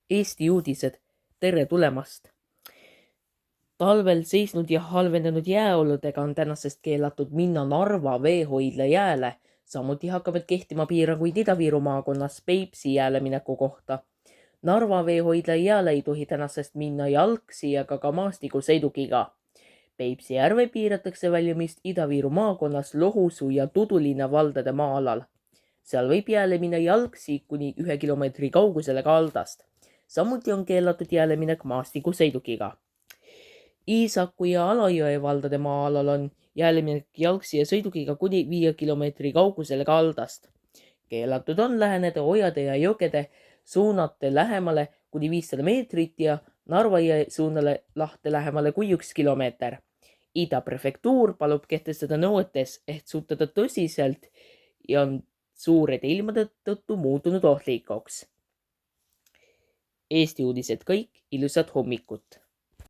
Eesti uudised, tere tulemast! Talvel seisnud ja halvenenud jääoludega on tänasest keelatud minna Narva veehoidla jääle. Samuti hakkavad kehtima piiranguid Ida-Viru maakonnas Peipsi jääle mineku kohta. Narva veehoidla jääle ei tohi tänasest minna jalgsi ja ka maastikusõidukiga. Peipsi järve piiratakse väljumist Ida-Viru maakonnas Lohusuu ja Tudulinna valdade maa-alal. Seal võib jääle minna jalgsi kuni 1 kilomeetri kaugusele kaldast. Samuti on keelatud jääle minek maastikusõidukiga. Iisaku ja Alajõe valdade maa-alal on jääle minek jalgsi ja sõidukiga kuni 5 kilomeetri kaugusele kaldast. Keelatud on läheneda ojade ja jõgede suunate lähemale kuni 500 meetrit ja Narva jõe suunale lahte lähemale kui 1 kilomeeter. Ida prefektuur palub kehtestada nõuetes, et suhtuda tõsiselt ja on suurede ilmade tõttu muutunud ohtlikuks. Eesti uudised kõik, ilusat hommikut!